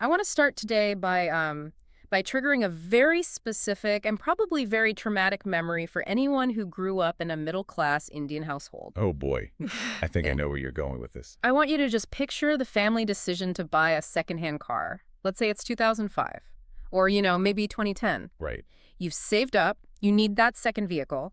I want to start today by triggering a very specific and probably very traumatic memory for anyone who grew up in a middle-class Indian household. Oh boy, I think I know where you're going with this. I want you to just picture the family decision to buy a secondhand car. Let's say it's 2005, or, maybe 2010. Right. You've saved up, you need that second vehicle,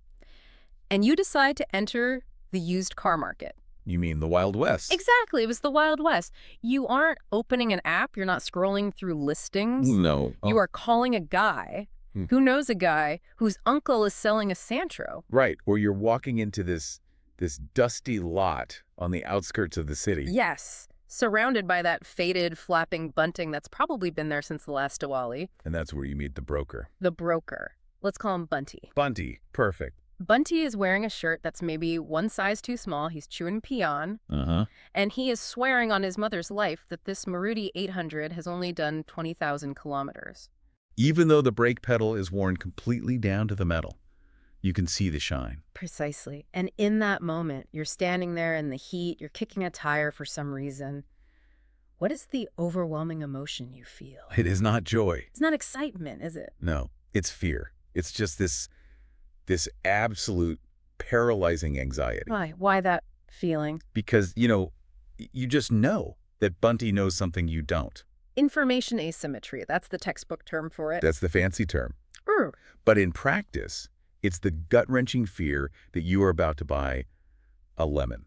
and you decide to enter the used car market. You mean the Wild West? Exactly. It was the Wild West. You aren't opening an app. You're not scrolling through listings. No. You are calling a guy who knows a guy whose uncle is selling a Santro. Right. Or you're walking into this dusty lot on the outskirts of the city. Yes. Surrounded by that faded, flapping bunting that's probably been there since the last Diwali. And that's where you meet the broker. The broker. Let's call him Bunty. Bunty. Perfect. Bunty is wearing a shirt that's maybe one size too small. He's chewing peon. And he is swearing on his mother's life that this Maruti 800 has only done 20,000 kilometers. Even though the brake pedal is worn completely down to the metal, you can see the shine. Precisely. And in that moment, you're standing there in the heat, you're kicking a tire for some reason. What is the overwhelming emotion you feel? It is not joy. It's not excitement, is it? No, it's fear. It's just this absolute paralyzing anxiety. Why? Why that feeling? Because, you just know that Bunty knows something you don't. Information asymmetry. That's the textbook term for it. That's the fancy term. Ooh. But in practice, it's the gut-wrenching fear that you are about to buy a lemon,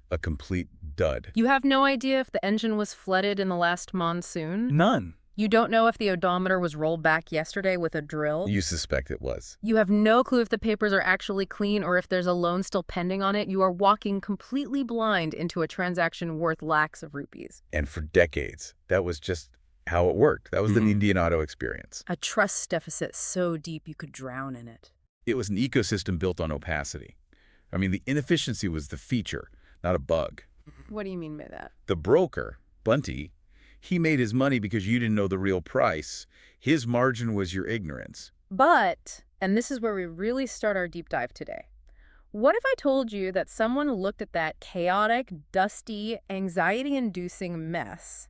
a complete dud. You have no idea if the engine was flooded in the last monsoon? None. You don't know if the odometer was rolled back yesterday with a drill? You suspect it was. You have no clue if the papers are actually clean or if there's a loan still pending on it. You are walking completely blind into a transaction worth lakhs of rupees. And for decades, that was just how it worked. That was the Indian auto experience. A trust deficit so deep you could drown in it. It was an ecosystem built on opacity. I mean, the inefficiency was the feature, not a bug. What do you mean by that? The broker, Bunty, he made his money because you didn't know the real price. His margin was your ignorance. But, and this is where we really start our deep dive today, what if I told you that someone looked at that chaotic, dusty, anxiety-inducing mess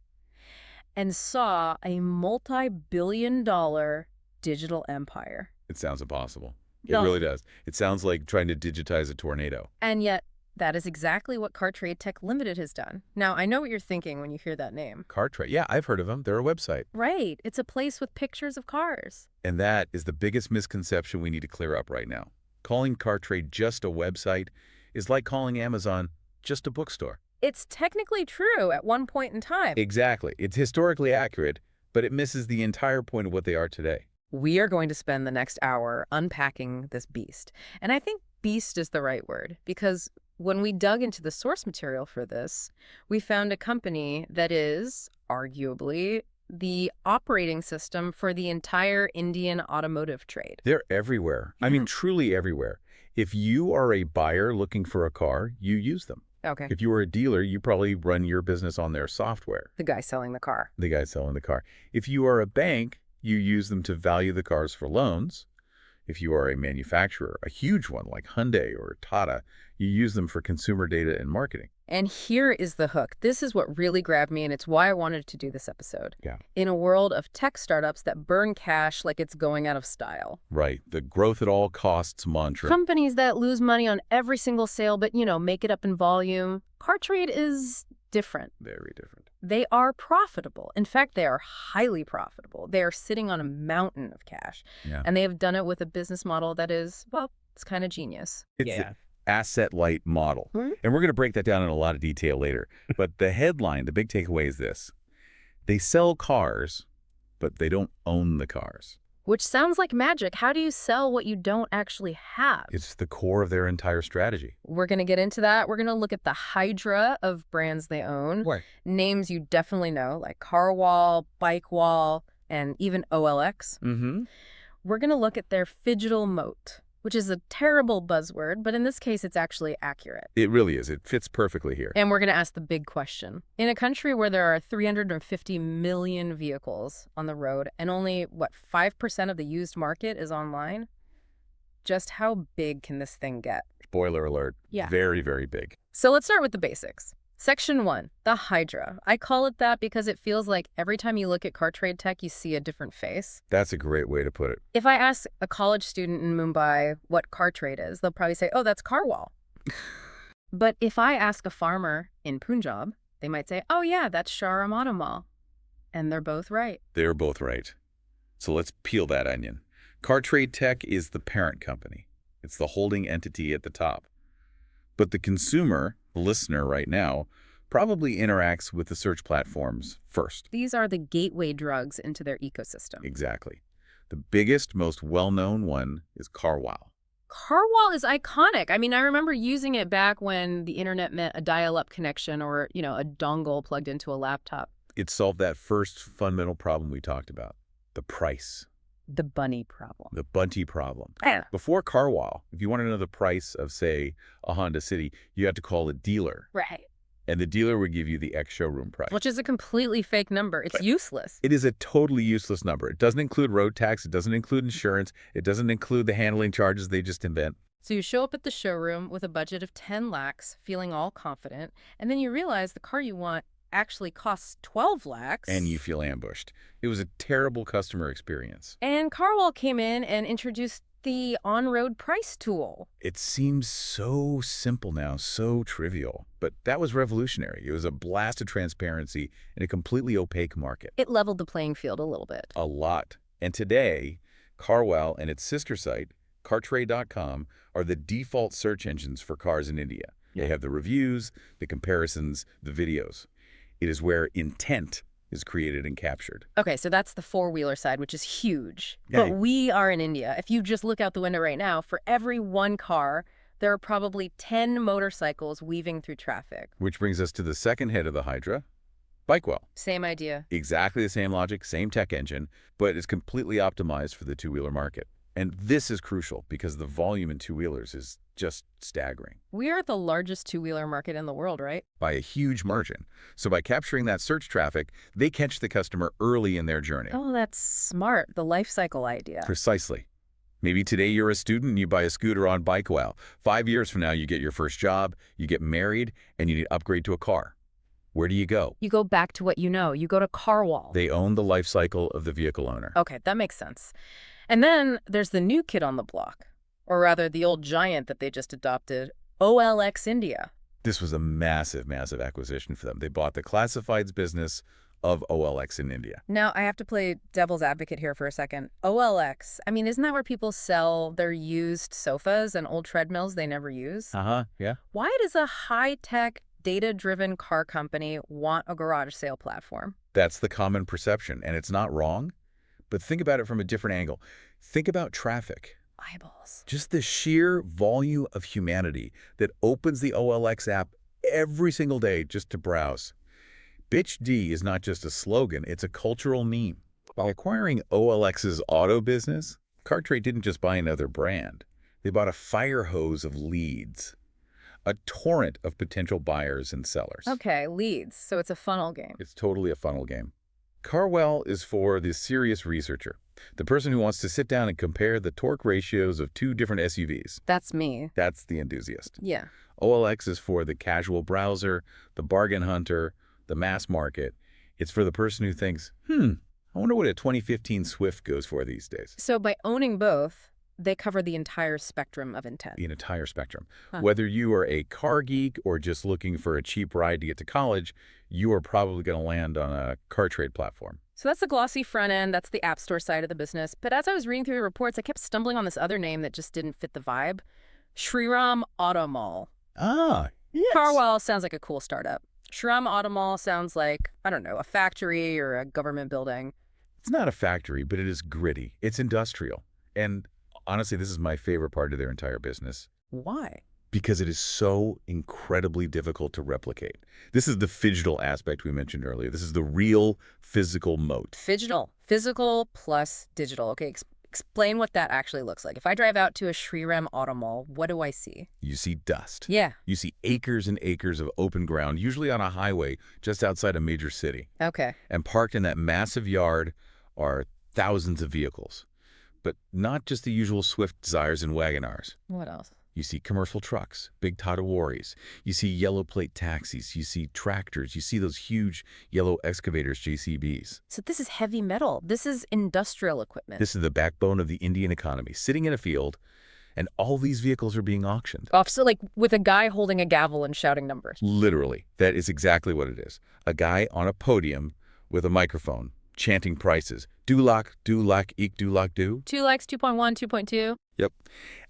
and saw a multi-billion-dollar digital empire? It sounds impossible. It No. really does. It sounds like trying to digitize a tornado. And yet, that is exactly what CarTrade Tech Limited has done. Now, I know what you're thinking when you hear that name. CarTrade. Yeah, I've heard of them. They're a website. Right. It's a place with pictures of cars. And that is the biggest misconception we need to clear up right now. Calling CarTrade just a website is like calling Amazon just a bookstore. It's technically true at one point in time. Exactly. It's historically accurate, but it misses the entire point of what they are today. We are going to spend the next hour unpacking this beast. And I think beast is the right word, because when we dug into the source material for this, we found a company that is, arguably, the operating system for the entire Indian automotive trade. They're everywhere. I mean, truly everywhere. If you are a buyer looking for a car, you use them. Okay. If you are a dealer, you probably run your business on their software. The guy selling the car. The guy selling the car. If you are a bank, you use them to value the cars for loans. If you are a manufacturer, a huge one like Hyundai or Tata, you use them for consumer data and marketing. And here is the hook. This is what really grabbed me, and it's why I wanted to do this episode. Yeah. In a world of tech startups that burn cash like it's going out of style. Right. The growth at all costs mantra. Companies that lose money on every single sale, but, make it up in volume. CarTrade is different. Very different. They are profitable. In fact, they are highly profitable. They are sitting on a mountain of cash. Yeah. And they have done it with a business model that is, well, it's kind of genius. It's the asset-light model. And we're going to break that down in a lot of detail later. But the headline, the big takeaway is this. They sell cars, but they don't own the cars. Which sounds like magic. How do you sell what you don't actually have? It's the core of their entire strategy. We're going to get into that. We're going to look at the hydra of brands they own. Right. Names you definitely know, like CarWale, BikeWale, and even OLX. We're going to look at their phygital moat, which is a terrible buzzword, but in this case, it's actually accurate. It really is. It fits perfectly here. And we're going to ask the big question. In a country where there are 350 million vehicles on the road and only, 5% of the used market is online? Just how big can this thing get? Spoiler alert. Yeah. Very, very big. So let's start with the basics. Section 1, the Hydra. I call it that because it feels like every time you look at CarTrade Tech, you see a different face. That's a great way to put it. If I ask a college student in Mumbai what CarTrade is, they'll probably say, oh, that's CarWale. But if I ask a farmer in Punjab, they might say, oh, yeah, that's Sharam Automal. And they're both right. They're both right. So let's peel that onion. CarTrade Tech is the parent company. It's the holding entity at the top. But the consumer, the listener right now, probably interacts with the search platforms first. These are the gateway drugs into their ecosystem. Exactly. The biggest, most well-known one is CarWale. CarWale is iconic. I mean, I remember using it back when the internet meant a dial-up connection or, a dongle plugged into a laptop. It solved that first fundamental problem we talked about, the price. The bunny problem. The bunty problem. Yeah. Before CarWale, if you wanted to know the price of, say, a Honda City, you had to call a dealer. Right. And the dealer would give you the ex-showroom price. Which is a completely fake number. It's useless. It is a totally useless number. It doesn't include road tax. It doesn't include insurance. It doesn't include the handling charges they just invent. So you show up at the showroom with a budget of 10 lakhs, feeling all confident, and then you realize the car you want actually costs 12 lakhs. And you feel ambushed. It was a terrible customer experience. And CarWale came in and introduced the on-road price tool. It seems so simple now, so trivial. But that was revolutionary. It was a blast of transparency in a completely opaque market. It leveled the playing field a little bit. A lot. And today, CarWale and its sister site, CarTrade.com, are the default search engines for cars in India. They have the reviews, the comparisons, the videos. It is where intent is created and captured. Okay, so that's the four-wheeler side, which is huge. Yeah. But we are in India. If you just look out the window right now, for every one car, there are probably 10 motorcycles weaving through traffic. Which brings us to the second head of the Hydra, BikeWale. Same idea. Exactly the same logic, same tech engine, but it's completely optimized for the two-wheeler market. And this is crucial because the volume in two-wheelers is just staggering. We are the largest two-wheeler market in the world, right? By a huge margin. So by capturing that search traffic, they catch the customer early in their journey. Oh, that's smart. The life cycle idea. Precisely. Maybe today you're a student and you buy a scooter on BikeWale. 5 years from now, you get your first job, you get married, and you need to upgrade to a car. Where do you go? You go back to what you know. You go to CarWale. They own the life cycle of the vehicle owner. Okay, that makes sense. And then there's the new kid on the block, or rather the old giant that they just adopted, OLX India. This was a massive, massive acquisition for them. They bought the classifieds business of OLX in India. Now, I have to play devil's advocate here for a second. OLX, I mean, isn't that where people sell their used sofas and old treadmills they never use? Yeah. Why does a high-tech, data-driven car company want a garage sale platform? That's the common perception, and it's not wrong. But think about it from a different angle. Think about traffic. Eyeballs. Just the sheer volume of humanity that opens the OLX app every single day just to browse. Bitch D is not just a slogan, it's a cultural meme. By acquiring OLX's auto business, CarTrade didn't just buy another brand. They bought a fire hose of leads, a torrent of potential buyers and sellers. Okay, leads. So it's a funnel game. It's totally a funnel game. CarWale is for the serious researcher, the person who wants to sit down and compare the torque ratios of two different SUVs. That's me. That's the enthusiast. Yeah. OLX is for the casual browser, the bargain hunter, the mass market. It's for the person who thinks, I wonder what a 2015 Swift goes for these days. So by owning both, they cover the entire spectrum of intent. The entire spectrum. Huh. Whether you are a car geek or just looking for a cheap ride to get to college, you are probably going to land on a CarTrade platform. So that's the glossy front end. That's the app store side of the business. But as I was reading through the reports, I kept stumbling on this other name that just didn't fit the vibe. Shriram Automal. Ah, yes. CarWale sounds like a cool startup. Shriram Automal sounds like, I don't know, a factory or a government building. It's not a factory, but it is gritty. It's industrial. And honestly, this is my favorite part of their entire business. Why? Because it is so incredibly difficult to replicate. This is the phygital aspect we mentioned earlier. This is the real physical moat. Phygital. Physical plus digital. Okay, explain what that actually looks like. If I drive out to a Shriram Automal, what do I see? You see dust. Yeah. You see acres and acres of open ground, usually on a highway just outside a major city. Okay. And parked in that massive yard are thousands of vehicles. But not just the usual Swift Desires and Wagonars. What else? You see commercial trucks, big Tata Warriors. You see yellow plate taxis. You see tractors. You see those huge yellow excavators, JCBs. So this is heavy metal. This is industrial equipment. This is the backbone of the Indian economy, sitting in a field, and all these vehicles are being auctioned. Off, so like with a guy holding a gavel and shouting numbers. Literally, that is exactly what it is. A guy on a podium with a microphone chanting prices. Do lakh, eek do lakh do. 2 likes, 2.1, 2.2. Yep.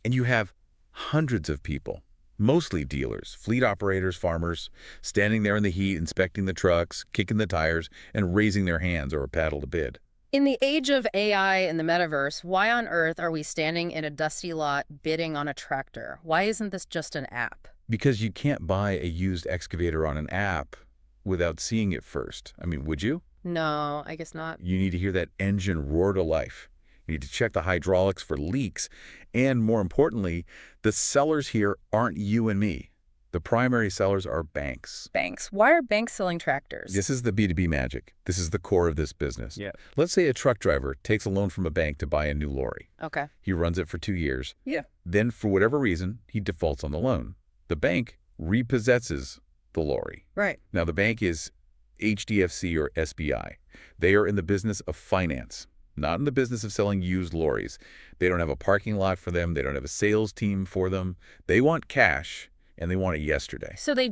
And you have hundreds of people, mostly dealers, fleet operators, farmers, standing there in the heat, inspecting the trucks, kicking the tires, and raising their hands or a paddle to bid. In the age of AI and the metaverse, why on earth are we standing in a dusty lot bidding on a tractor? Why isn't this just an app? Because you can't buy a used excavator on an app without seeing it first. I mean, would you? No, I guess not. You need to hear that engine roar to life. You need to check the hydraulics for leaks. And more importantly, the sellers here aren't you and me. The primary sellers are banks. Banks. Why are banks selling tractors? This is the B2B magic. This is the core of this business. Yeah. Let's say a truck driver takes a loan from a bank to buy a new lorry. Okay. He runs it for 2 years. Yeah. Then, for whatever reason, he defaults on the loan. The bank repossesses the lorry. Right. Now, the bank is HDFC or SBI. They are in the business of finance, not in the business of selling used lorries. They don't have a parking lot for them. They don't have a sales team for them. They want cash, and they want it yesterday. So they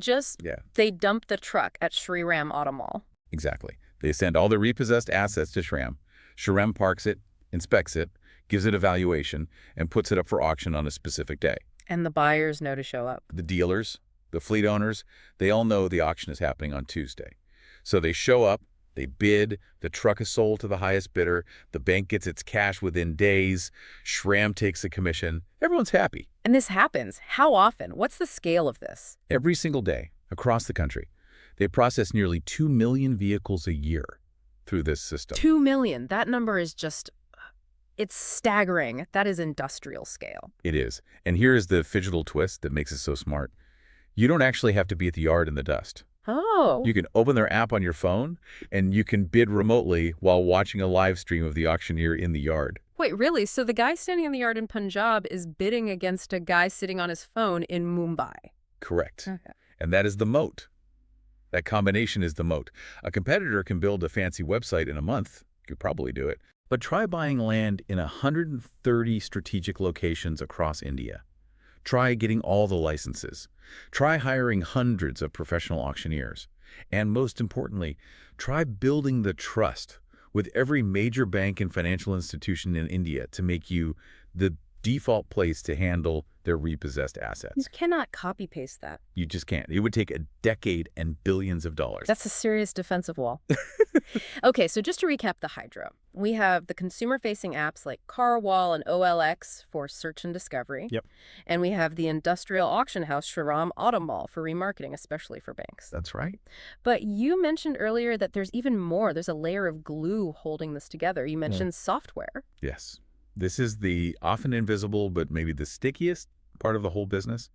dump the truck at Shriram Auto Mall. Exactly. They send all their repossessed assets to Shriram. Shriram parks it, inspects it, gives it a valuation, and puts it up for auction on a specific day. And the buyers know to show up. The dealers, the fleet owners, they all know the auction is happening on Tuesday. So they show up, they bid, the truck is sold to the highest bidder, the bank gets its cash within days, Shriram takes the commission, everyone's happy. And this happens. How often? What's the scale of this? Every single day, across the country, they process nearly 2 million vehicles a year through this system. 2 million. That number is just, it's staggering. That is industrial scale. It is. And here is the phygital twist that makes it so smart. You don't actually have to be at the yard in the dust. Oh. You can open their app on your phone, and you can bid remotely while watching a live stream of the auctioneer in the yard. Wait, really? So the guy standing in the yard in Punjab is bidding against a guy sitting on his phone in Mumbai? Correct. Okay. And that is the moat. That combination is the moat. A competitor can build a fancy website in a month. You could probably do it. But try buying land in 130 strategic locations across India. Try getting all the licenses. Try hiring hundreds of professional auctioneers. And most importantly, try building the trust with every major bank and financial institution in India to make you the default place to handle their repossessed You assets. cannot copy-paste that. You just can't. It would take a decade and billions of dollars. That's a serious defensive wall. Okay, so just to recap the Hydra. We have the consumer-facing apps like CarWale and OLX for search and discovery. Yep. And we have the industrial auction house Shriram Auto Mall for remarketing, especially for banks. That's right. But you mentioned earlier that there's even more. There's a layer of glue holding this together. You mentioned software. Yes. This is the often invisible, but maybe the stickiest part of the whole business,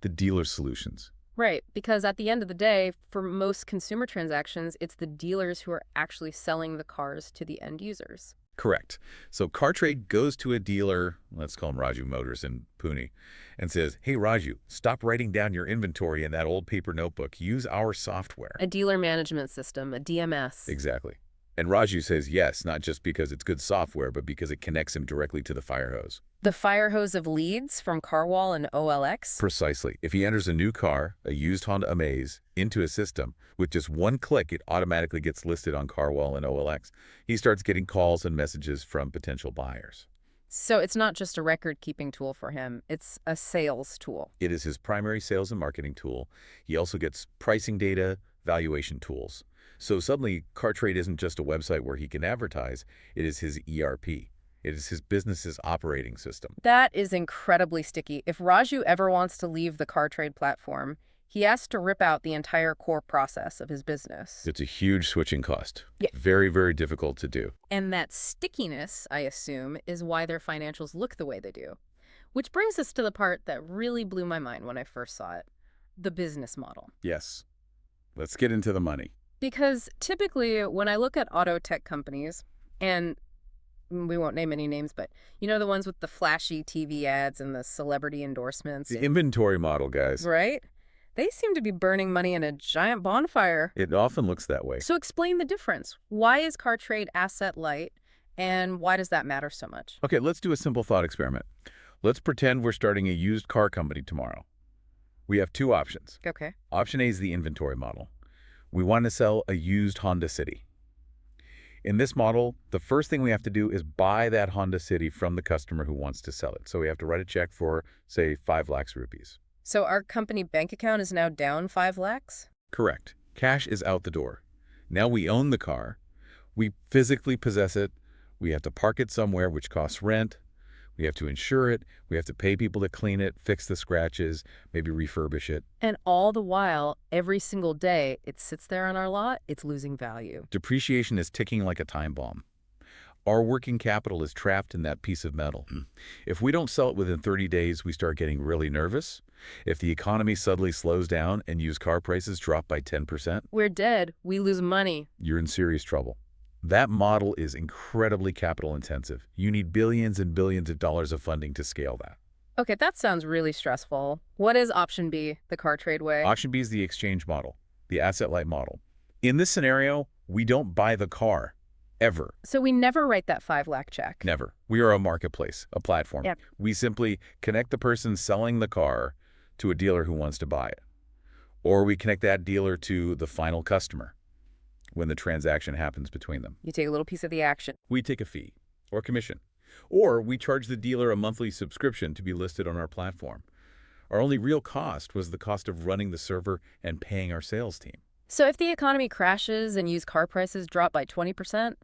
the dealer solutions. Right, because at the end of the day, for most consumer transactions, it's the dealers who are actually selling the cars to the end users. Correct. So CarTrade goes to a dealer, let's call him Raju Motors in Pune, and says, hey, Raju, stop writing down your inventory in that old paper notebook. Use our software. A dealer management system, a DMS. Exactly. And Raju says yes, not just because it's good software, but because it connects him directly to the fire hose. The fire hose of leads from CarWale and OLX. Precisely. If he enters a new car, a used Honda Amaze, into a system, with just one click, it automatically gets listed on CarWale and OLX. He starts getting calls and messages from potential buyers. So it's not just a record-keeping tool for him. It's a sales tool. It is his primary sales and marketing tool. He also gets pricing data, valuation tools. So suddenly, CarTrade isn't just a website where he can advertise. It is his ERP. It is his business's operating system. That is incredibly sticky. If Raju ever wants to leave the CarTrade platform, he has to rip out the entire core process of his business. It's a huge switching cost. Yeah. Very, very difficult to do. And that stickiness, I assume, is why their financials look the way they do. Which brings us to the part that really blew my mind when I first saw it, the business model. Yes. Let's get into the money. Because typically, when I look at auto tech companies, and We won't name any names, but you know the ones with the flashy TV ads and the celebrity endorsements? The inventory model, guys. Right? They seem to be burning money in a giant bonfire. It often looks that way. So explain the difference. Why is car trade asset light, and why does that matter so much? Okay, let's do a simple thought experiment. Let's pretend we're starting a used car company tomorrow. We have two options. Okay. Option A is the inventory model. We want to sell a used Honda City. In this model, the first thing we have to do is buy that Honda City from the customer who wants to sell it. So we have to write a check for, say, 5 lakhs rupees. So our company bank account is now down 5 lakhs? Correct. Cash is out the door. Now we own the car. We physically possess it. We have to park it somewhere, which costs rent. We have to insure it. We have to pay people to clean it, fix the scratches, maybe refurbish it. And all the while, every single day it sits there on our lot, it's losing value. Depreciation is ticking like a time bomb. Our working capital is trapped in that piece of metal. If we don't sell it within 30 days, we start getting really nervous. If the economy suddenly slows down and used car prices drop by 10%, We're dead. We lose money. you're in serious trouble. That model is incredibly capital intensive. You need billions and billions of dollars of funding to scale that. Okay, that sounds really stressful. What is option B, the car trade way? Option B is the exchange model, the asset-light model. In this scenario, we don't buy the car, ever. So we never write that 5 lakh check. Never. We are a marketplace, a platform. Yep. We simply connect the person selling the car to a dealer who wants to buy it. Or we connect that dealer to the final customer when the transaction happens between them. You take a little piece of the action. We take a fee or commission. Or we charge the dealer a monthly subscription to be listed on our platform. Our only real cost was the cost of running the server and paying our sales team. So if the economy crashes and used car prices drop by 20%?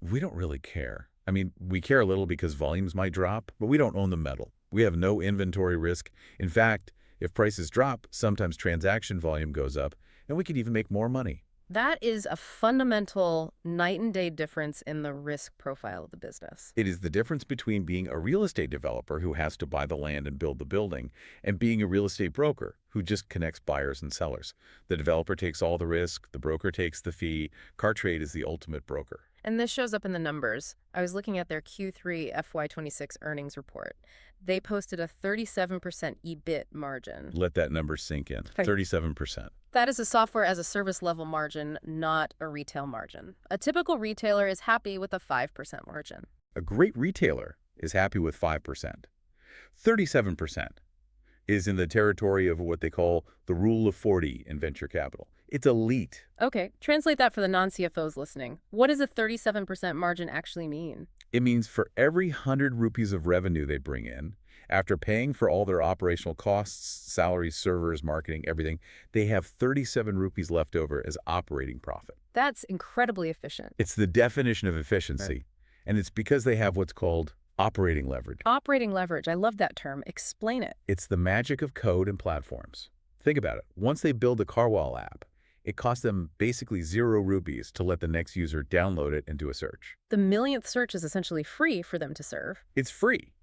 We don't really care. I mean, we care a little because volumes might drop, but we don't own the metal. We have no inventory risk. In fact, if prices drop, sometimes transaction volume goes up, and we could even make more money. That is a fundamental night and day difference in the risk profile of the business. It is the difference between being a real estate developer who has to buy the land and build the building and being a real estate broker who just connects buyers and sellers. The developer takes all the risk, the broker takes the fee. CarTrade is the ultimate broker. And this shows up in the numbers. I was looking at their Q3 FY26 earnings report. They posted a 37% EBIT margin. Let that number sink in. 37%. That is a software as a service level margin, not a retail margin. A typical retailer is happy with a 5% margin. A great retailer is happy with 5%. 37% is in the territory of what they call the rule of 40 in venture capital. It's elite. Okay, translate that for the non-CFOs listening. What does a 37% margin actually mean? It means for every 100 rupees of revenue they bring in, after paying for all their operational costs, salaries, servers, marketing, everything, they have 37 rupees left over as operating profit. That's incredibly efficient. It's the definition of efficiency, Right. And it's because they have what's called operating leverage. Operating leverage, I love that term. Explain it. It's the magic of code and platforms. Think about it. Once they build the CarWale app, it costs them basically 0 rupees to let the next user download it and do a search. The millionth search is essentially free for them to serve. It's free,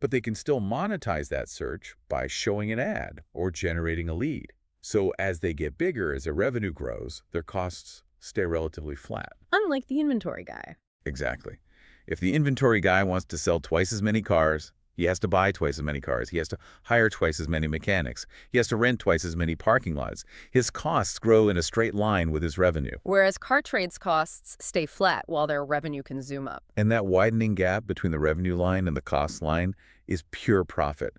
but they can still monetize that search by showing an ad or generating a lead. So as they get bigger, as their revenue grows, their costs stay relatively flat. Unlike the inventory guy. Exactly. If the inventory guy wants to sell twice as many cars, he has to buy twice as many cars. He has to hire twice as many mechanics. He has to rent twice as many parking lots. His costs grow in a straight line with his revenue. Whereas CarTrade's costs stay flat while their revenue can zoom up. And that widening gap between the revenue line and the cost line is pure profit.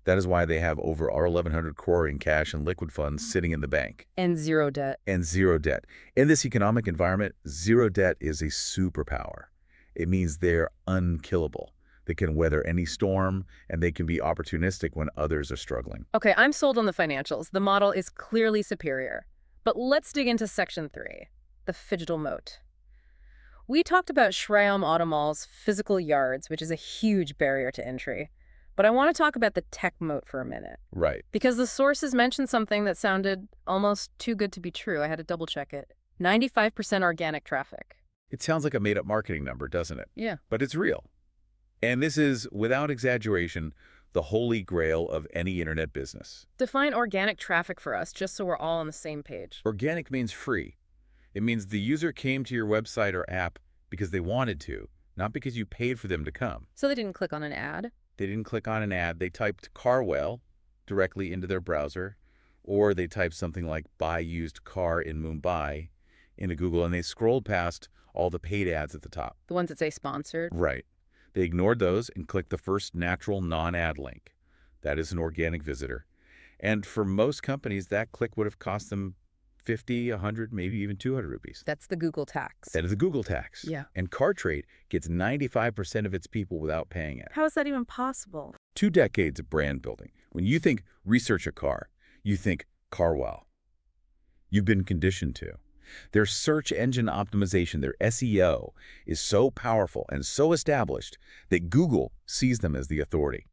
That is why they have over 1,100 crore in cash and liquid funds sitting in the bank. And zero debt. And zero debt. In this economic environment, zero debt is a superpower. It means they're unkillable. They can weather any storm, and they can be opportunistic when others are struggling. Okay, I'm sold on the financials. The model is clearly superior. But let's dig into Section 3, the phygital moat. We talked about Shreyam Automall's physical yards, which is a huge barrier to entry. But I want to talk about the tech moat for a minute. Right. Because the sources mentioned something that sounded almost too good to be true. I had to double check it. 95% organic traffic. It sounds like a made-up marketing number, doesn't it? Yeah. But it's real. And this is, without exaggeration, the holy grail of any internet business. Define organic traffic for us, just so we're all on the same page. Organic means free. It means the user came to your website or app because they wanted to, not because you paid for them to come. So they didn't click on an ad? They didn't click on an ad. They typed CarWale directly into their browser, or they typed something like buy used car in Mumbai into Google, and they scrolled past all the paid ads at the top. The ones that say sponsored? Right. They ignored those and clicked the first natural non-ad link. That is an organic visitor. And for most companies, that click would have cost them 50, 100, maybe even 200 rupees. That's the Google tax. That is a Google tax. Yeah. And CarTrade gets 95% of its people without paying it. How is that even possible? 2 decades of brand building. When you think research a car, you think CarWale. You've been conditioned to. Their search engine optimization, their SEO, is so powerful and so established that Google sees them as the authority.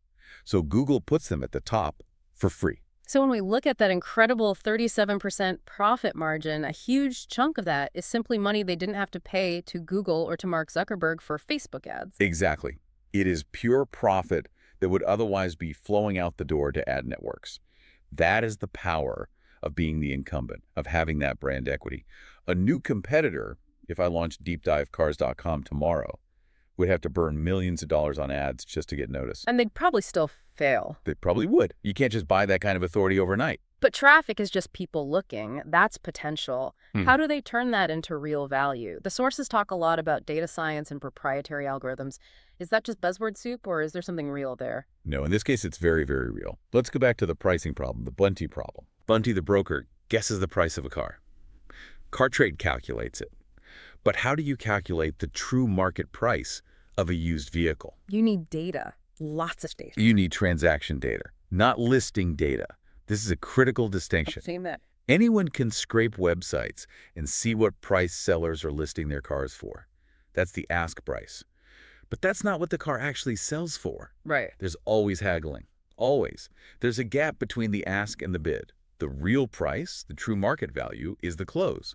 So Google puts them at the top for free. So when we look at that incredible 37% profit margin, a huge chunk of that is simply money they didn't have to pay to Google or to Mark Zuckerberg for Facebook ads. Exactly. It is pure profit that would otherwise be flowing out the door to ad networks. That is the power of being the incumbent, of having that brand equity. A new competitor, if I launched deepdivecars.com tomorrow, would have to burn millions of dollars on ads just to get noticed. And they'd probably still fail. They probably would. You can't just buy that kind of authority overnight. But traffic is just people looking. That's potential. How do they turn that into real value? The sources talk a lot about data science and proprietary algorithms. Is that just buzzword soup, or is there something real there? No, in this case, it's very, very real. Let's go back to the pricing problem, the Bunty problem. Bunty, the broker, guesses the price of a car. CarTrade calculates it. But how do you calculate the true market price of a used vehicle? You need data. Lots of data. You need transaction data, not listing data. This is a critical distinction. I've seen that. Anyone can scrape websites and see what price sellers are listing their cars for. That's the ask price. But that's not what the car actually sells for. Right. There's always haggling. Always. There's a gap between the ask and the bid. The real price, the true market value, is the close.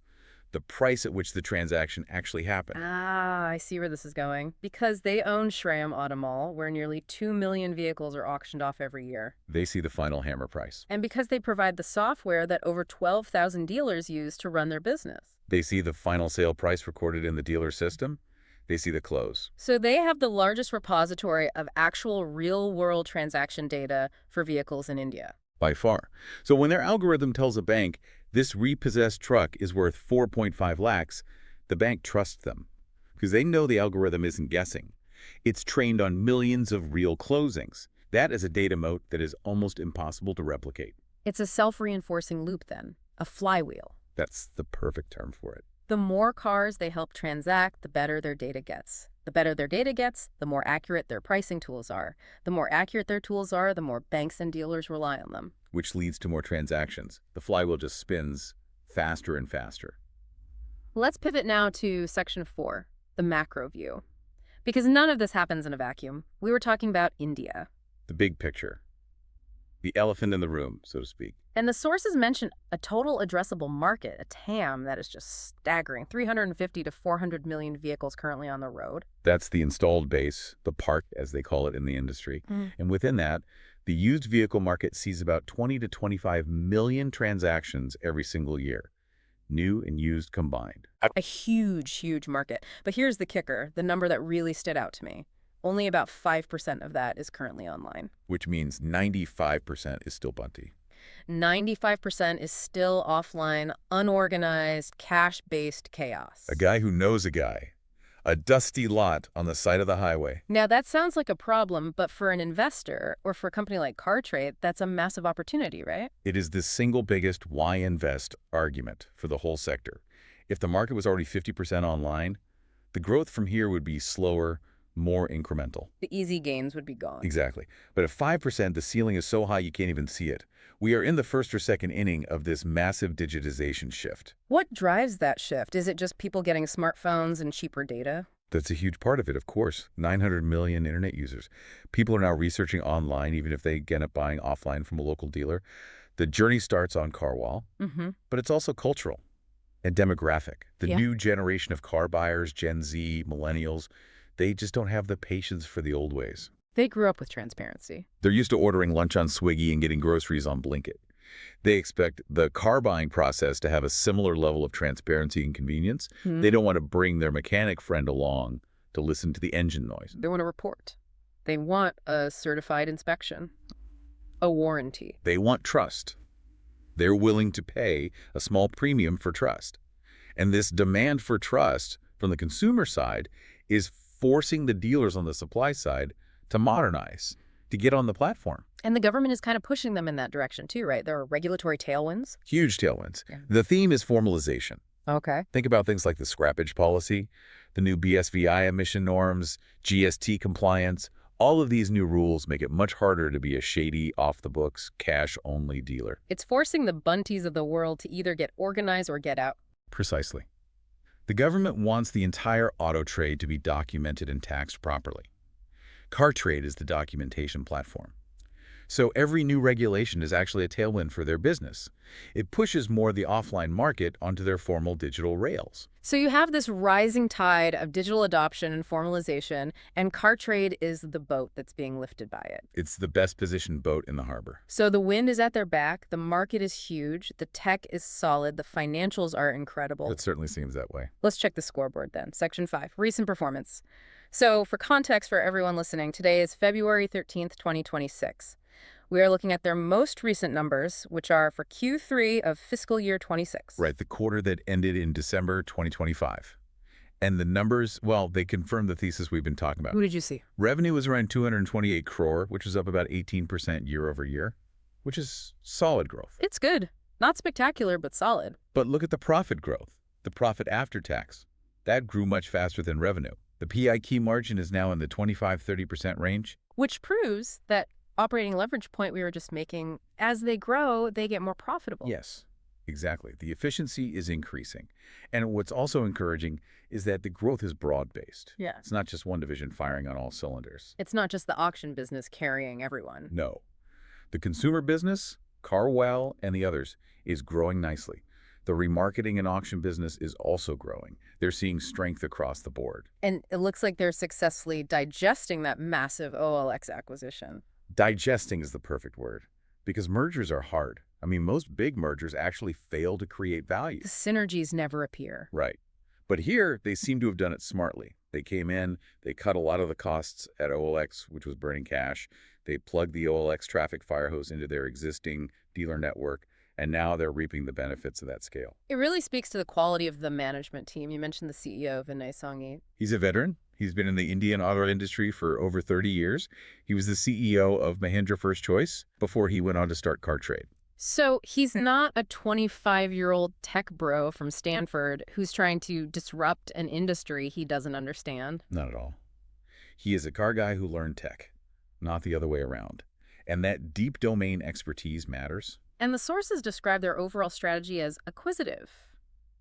The price at which the transaction actually happened. Ah, I see where this is going. Because they own Shram Automall, where nearly 2 million vehicles are auctioned off every year. They see the final hammer price. And because they provide the software that over 12,000 dealers use to run their business. They see the final sale price recorded in the dealer system. They see the close. So they have the largest repository of actual real-world transaction data for vehicles in India. By far. So when their algorithm tells a bank, this repossessed truck is worth 4.5 lakhs, the bank trusts them because they know the algorithm isn't guessing. It's trained on millions of real closings. That is a data moat that is almost impossible to replicate. It's a self-reinforcing loop then, a flywheel. That's the perfect term for it. The more cars they help transact, the better their data gets. The better their data gets, the more accurate their pricing tools are. The more accurate their tools are, the more banks and dealers rely on them. Which leads to more transactions. The flywheel just spins faster and faster. Let's pivot now to section 4, the macro view. Because none of this happens in a vacuum. We were talking about India. The big picture. The elephant in the room, so to speak. And the sources mention a total addressable market, a TAM, that is just staggering. 350 to 400 million vehicles currently on the road. That's the installed base, the park, as they call it in the industry. And within that, the used vehicle market sees about 20 to 25 million transactions every single year, new and used combined. A huge, huge market. But here's the kicker, the number that really stood out to me. Only about 5% of that is currently online. Which means 95% is still Bunty. 95% is still offline, unorganized, cash-based chaos. A guy who knows a guy. A dusty lot on the side of the highway. Now, that sounds like a problem, but for an investor or for a company like CarTrade, that's a massive opportunity, right? It is the single biggest why invest argument for the whole sector. If the market was already 50% online, the growth from here would be slower, more incremental. The easy gains would be gone. Exactly. But at 5%, the ceiling is so high you can't even see it. We are in the first or second inning of this massive digitization shift. What drives that shift? Is it just people getting smartphones and cheaper data? That's a huge part of it, of course. 900 million internet users. People are now researching online, even if they end up buying offline from a local dealer. The journey starts on CarWale, but it's also cultural and demographic. The new generation of car buyers, Gen Z, millennials, they just don't have the patience for the old ways. They grew up with transparency. They're used to ordering lunch on Swiggy and getting groceries on Blinkit. They expect the car buying process to have a similar level of transparency and convenience. They don't want to bring their mechanic friend along to listen to the engine noise. They want a report. They want a certified inspection, a warranty. They want trust. They're willing to pay a small premium for trust. And this demand for trust from the consumer side is forcing the dealers on the supply side to modernize, to get on the platform. And the government is kind of pushing them in that direction too, right? There are regulatory tailwinds. Huge tailwinds. Yeah. The theme is formalization. Okay. Think about things like the scrappage policy, the new BSVI emission norms, GST compliance. All of these new rules make it much harder to be a shady, off-the-books, cash-only dealer. It's forcing the bunties of the world to either get organized or get out. Precisely. The government wants the entire auto trade to be documented and taxed properly. CarTrade is the documentation platform. So every new regulation is actually a tailwind for their business. It pushes more of the offline market onto their formal digital rails. So you have this rising tide of digital adoption and formalization, and CarTrade is the boat that's being lifted by it. It's the best positioned boat in the harbor. So the wind is at their back, the market is huge, the tech is solid, the financials are incredible. It certainly seems that way. Let's check the scoreboard then. Section 5, recent performance. So for context for everyone listening, today is February 13th, 2026. We are looking at their most recent numbers, which are for Q3 of fiscal year 26. Right, the quarter that ended in December 2025. And the numbers, well, they confirm the thesis we've been talking about. Who did you see? Revenue was around 228 crore, which was up about 18% year over year, which is solid growth. It's good. Not spectacular, but solid. But look at the profit growth, the profit after tax. That grew much faster than revenue. The PIK margin is now in the 25–30% range. Which proves that operating leverage point we were just making, as they grow, they get more profitable. Yes, exactly. The efficiency is increasing. And what's also encouraging is that the growth is broad-based. Yeah. It's not just one division firing on all cylinders. It's not just the auction business carrying everyone. No. The consumer business, CarWale, and the others is growing nicely. The remarketing and auction business is also growing. They're seeing strength across the board. And it looks like they're successfully digesting that massive OLX acquisition. Digesting is the perfect word, because mergers are hard. I mean, most big mergers actually fail to create value. The synergies never appear. Right. But here, they seem to have done it smartly. They came in, they cut a lot of the costs at OLX, which was burning cash. They plugged the OLX traffic fire hose into their existing dealer network, and now they're reaping the benefits of that scale. It really speaks to the quality of the management team. You mentioned the CEO, Vinay Sanghi. He's a veteran. He's been in the Indian auto industry for over 30 years. He was the CEO of Mahindra First Choice before he went on to start CarTrade. So he's not a 25-year-old tech bro from Stanford who's trying to disrupt an industry he doesn't understand. Not at all. He is a car guy who learned tech, not the other way around. And that deep domain expertise matters. And the sources describe their overall strategy as acquisitive.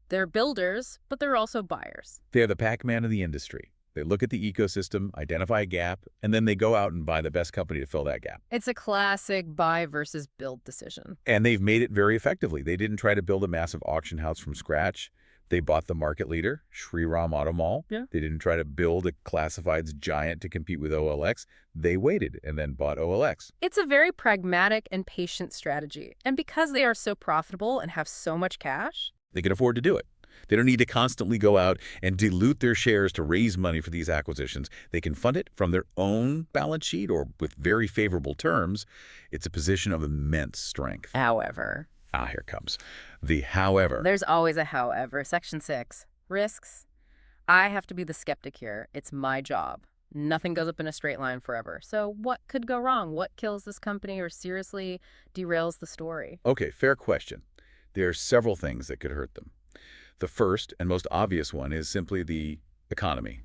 They're builders, but they're also buyers. They're the Pac-Man of the industry. They look at the ecosystem, identify a gap, and then they go out and buy the best company to fill that gap. It's a classic buy versus build decision. And they've made it very effectively. They didn't try to build a massive auction house from scratch. They bought the market leader, Shriram Auto Mall. Yeah. They didn't try to build a classifieds giant to compete with OLX. They waited and then bought OLX. It's a very pragmatic and patient strategy. And because they are so profitable and have so much cash, they can afford to do it. They don't need to constantly go out and dilute their shares to raise money for these acquisitions. They can fund it from their own balance sheet or with very favorable terms. It's a position of immense strength. however. Here comes the however. There's always a however. Section 6, risks. I have to be the skeptic here. It's my job. Nothing goes up in a straight line forever. So what could go wrong? What kills this company or seriously derails the story? Okay, fair question. There are several things that could hurt them. The first and most obvious one is simply the economy,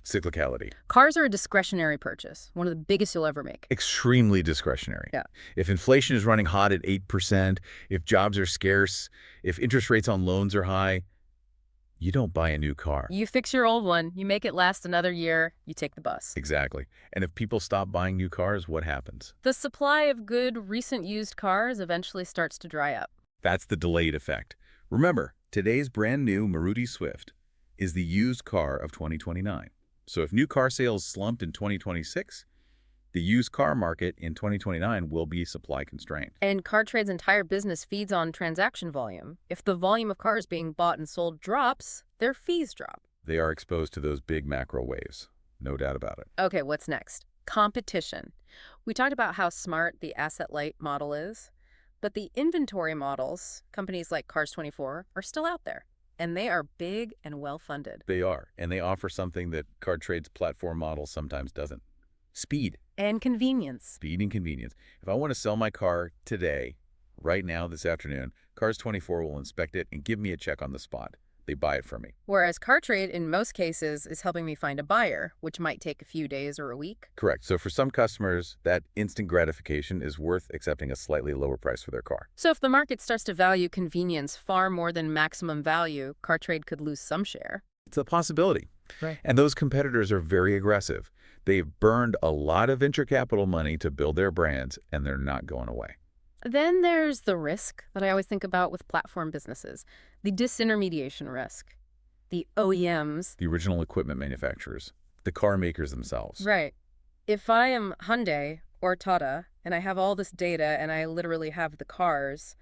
cyclicality. Cars are a discretionary purchase, one of the biggest you'll ever make. Extremely discretionary. Yeah. If inflation is running hot at 8%, if jobs are scarce, if interest rates on loans are high, you don't buy a new car. You fix your old one, you make it last another year, you take the bus. Exactly. And if people stop buying new cars, what happens? The supply of good, recent used cars eventually starts to dry up. That's the delayed effect. Remember, today's brand new Maruti Swift is the used car of 2029. So if new car sales slumped in 2026, the used car market in 2029 will be supply constrained. And CarTrade's entire business feeds on transaction volume. If the volume of cars being bought and sold drops, their fees drop. They are exposed to those big macro waves. No doubt about it. Okay, what's next? Competition. We talked about how smart the asset-light model is, but the inventory models, companies like Cars24, are still out there, and they are big and well-funded. They are, and they offer something that CarTrade's platform model sometimes doesn't. Speed. And convenience. Speed and convenience. If I want to sell my car today, right now, this afternoon, Cars24 will inspect it and give me a check on the spot. They buy it for me. Whereas CarTrade, in most cases, is helping me find a buyer, which might take a few days or a week. Correct. So for some customers, that instant gratification is worth accepting a slightly lower price for their car. So if the market starts to value convenience far more than maximum value, CarTrade could lose some share. It's a possibility. Right. And those competitors are very aggressive. They've burned a lot of venture capital money to build their brands, and they're not going away. Then there's the risk that I always think about with platform businesses, the disintermediation risk, the OEMs. The original equipment manufacturers, the car makers themselves. Right. If I am Hyundai or Tata and I have all this data and I literally have the cars,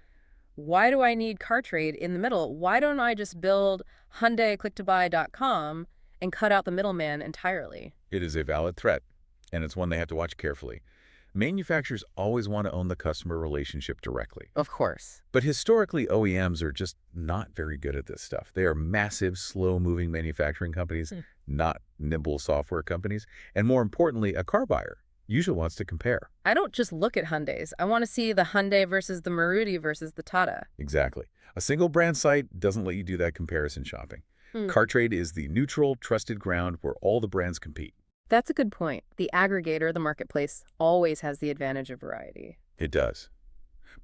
why do I need CarTrade in the middle? Why don't I just build HyundaiClickToBuy.com and cut out the middleman entirely? It is a valid threat, and it's one they have to watch carefully. Manufacturers always want to own the customer relationship directly. Of course. But historically, OEMs are just not very good at this stuff. They are massive, slow-moving manufacturing companies, not nimble software companies. And more importantly, a car buyer usually wants to compare. I don't just look at Hyundais. I want to see the Hyundai versus the Maruti versus the Tata. Exactly. A single brand site doesn't let you do that comparison shopping. CarTrade is the neutral, trusted ground where all the brands compete. That's a good point. The aggregator, the marketplace, always has the advantage of variety. It does.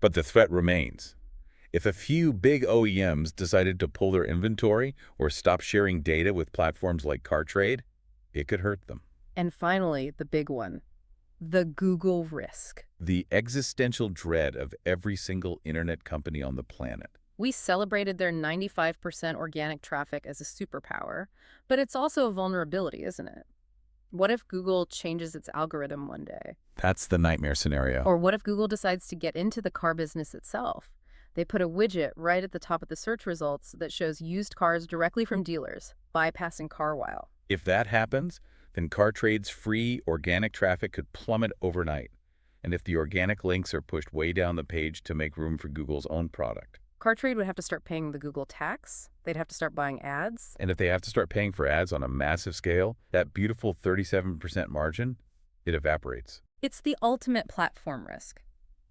But the threat remains. If a few big OEMs decided to pull their inventory or stop sharing data with platforms like CarTrade, it could hurt them. And finally, the big one, the Google risk. The existential dread of every single internet company on the planet. We celebrated their 95% organic traffic as a superpower, but it's also a vulnerability, isn't it? What if Google changes its algorithm one day? That's the nightmare scenario. Or what if Google decides to get into the car business itself? They put a widget right at the top of the search results that shows used cars directly from dealers, bypassing CarWale. If that happens, then CarTrade's free organic traffic could plummet overnight. And if the organic links are pushed way down the page to make room for Google's own product. CarTrade would have to start paying the Google tax. They'd have to start buying ads. And if they have to start paying for ads on a massive scale, that beautiful 37% margin, it evaporates. It's the ultimate platform risk.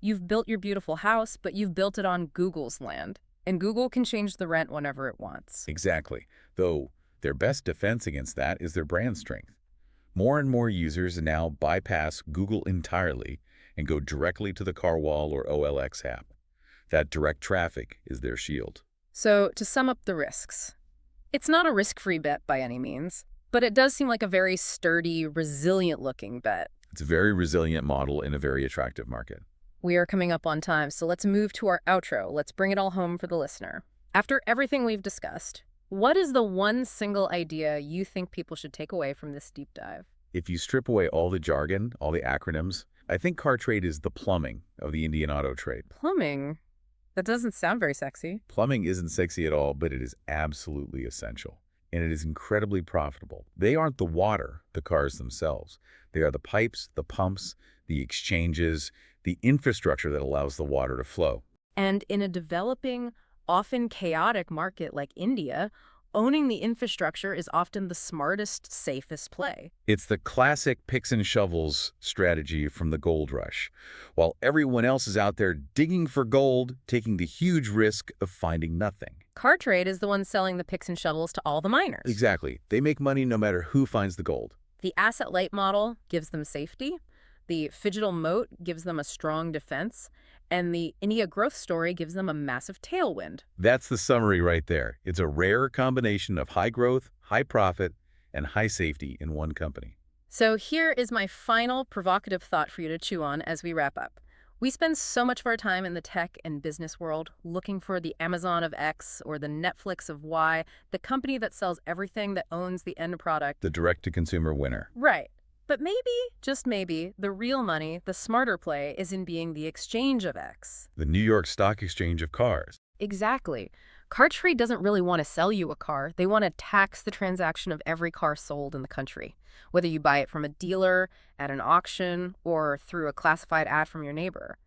You've built your beautiful house, but you've built it on Google's land. And Google can change the rent whenever it wants. Exactly. Though their best defense against that is their brand strength. More and more users now bypass Google entirely and go directly to the CarWale or OLX app. That direct traffic is their shield. So, to sum up the risks, it's not a risk-free bet by any means, but it does seem like a very sturdy, resilient-looking bet. It's a very resilient model in a very attractive market. We are coming up on time, so let's move to our outro. Let's bring it all home for the listener. After everything we've discussed, what is the one single idea you think people should take away from this deep dive? If you strip away all the jargon, all the acronyms, I think CarTrade is the plumbing of the Indian auto trade. Plumbing? That doesn't sound very sexy. Plumbing isn't sexy at all, but it is absolutely essential. And it is incredibly profitable. They aren't the water, the cars themselves. They are the pipes, the pumps, the exchanges, the infrastructure that allows the water to flow. And in a developing, often chaotic market like India, owning the infrastructure is often the smartest, safest play. It's the classic picks and shovels strategy from the gold rush. While everyone else is out there digging for gold, taking the huge risk of finding nothing. CarTrade is the one selling the picks and shovels to all the miners. Exactly. They make money no matter who finds the gold. The asset-light model gives them safety. The phygital moat gives them a strong defense. And the India growth story gives them a massive tailwind. That's the summary right there. It's a rare combination of high growth, high profit, and high safety in one company. So here is my final provocative thought for you to chew on as we wrap up. We spend so much of our time in the tech and business world looking for the Amazon of X or the Netflix of Y, the company that sells everything that owns the end product. The direct-to-consumer winner. Right. But maybe, just maybe, the real money, the smarter play, is in being the exchange of X. The New York Stock Exchange of cars. Exactly. CarTrade doesn't really want to sell you a car. They want to tax the transaction of every car sold in the country, whether you buy it from a dealer, at an auction, or through a classified ad from your neighbor.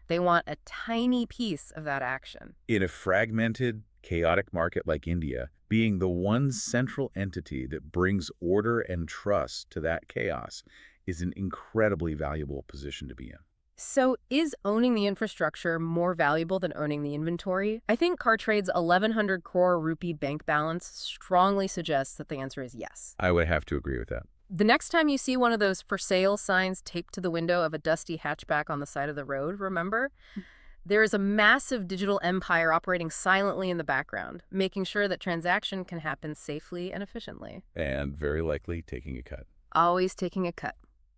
They want a tiny piece of that action. In a fragmented, chaotic market like India, being the one central entity that brings order and trust to that chaos is an incredibly valuable position to be in. So is owning the infrastructure more valuable than owning the inventory? I think CarTrade's 1,100 crore rupee bank balance strongly suggests that the answer is yes. I would have to agree with that. The next time you see one of those for sale signs taped to the window of a dusty hatchback on the side of the road, remember? There is a massive digital empire operating silently in the background, making sure that transaction can happen safely and efficiently. And very likely taking a cut. Always taking a cut.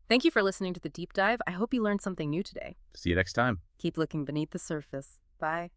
Thank you for listening to the deep dive. I hope you learned something new today. See you next time. Keep looking beneath the surface. Bye.